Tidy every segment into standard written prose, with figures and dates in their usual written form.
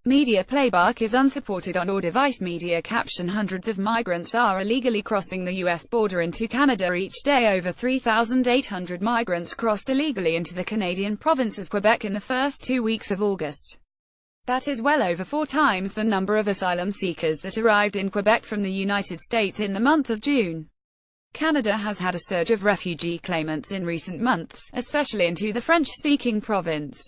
Media playback is unsupported on or device. Media caption: hundreds of migrants are illegally crossing the U.S. border into Canada each day. Over 3,800 migrants crossed illegally into the Canadian province of Quebec in the first 2 weeks of August. That is well over 4 times the number of asylum seekers that arrived in Quebec from the United States in the month of June. Canada has had a surge of refugee claimants in recent months, especially into the French-speaking province.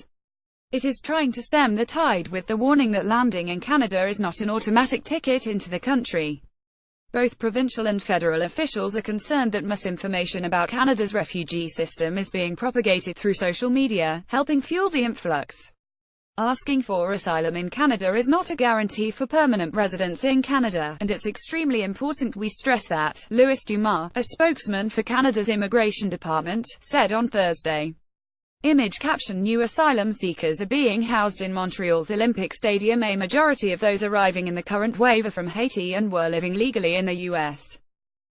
It is trying to stem the tide with the warning that landing in Canada is not an automatic ticket into the country. Both provincial and federal officials are concerned that misinformation about Canada's refugee system is being propagated through social media, helping fuel the influx. Asking for asylum in Canada is not a guarantee for permanent residence in Canada, and it's extremely important we stress that, Louis Dumas, a spokesman for Canada's Immigration Department, said on Thursday. Image caption: new asylum seekers are being housed in Montreal's Olympic Stadium. A majority of those arriving in the current wave are from Haiti and were living legally in the U.S.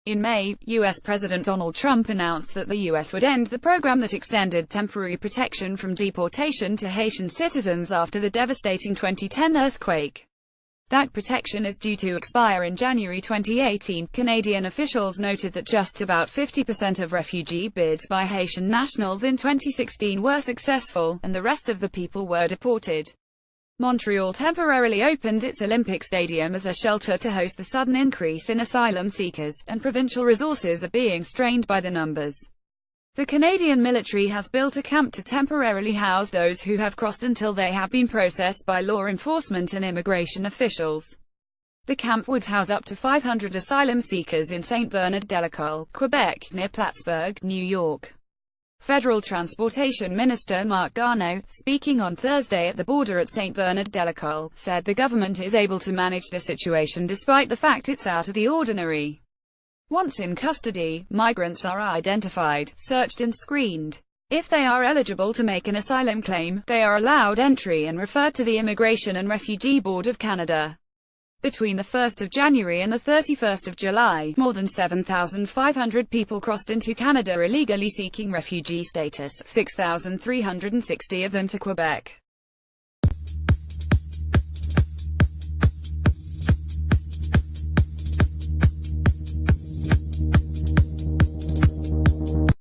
In May, U.S. President Donald Trump announced that the U.S. would end the program that extended temporary protection from deportation to Haitian citizens after the devastating 2010 earthquake. That protection is due to expire in January 2018. Canadian officials noted that just about 50% of refugee bids by Haitian nationals in 2016 were successful, and the rest of the people were deported. Montreal temporarily opened its Olympic Stadium as a shelter to host the sudden increase in asylum seekers, and provincial resources are being strained by the numbers. The Canadian military has built a camp to temporarily house those who have crossed until they have been processed by law enforcement and immigration officials. The camp would house up to 500 asylum seekers in Saint-Bernard-de-l'École, Quebec, near Plattsburgh, New York. Federal Transportation Minister Marc Garneau, speaking on Thursday at the border at Saint-Bernard-de-l'École, said the government is able to manage the situation despite the fact it's out of the ordinary. Once in custody, migrants are identified, searched and screened. If they are eligible to make an asylum claim, they are allowed entry and referred to the Immigration and Refugee Board of Canada. Between the 1st of January and the 31st of July, more than 7,500 people crossed into Canada illegally seeking refugee status, 6,360 of them to Quebec.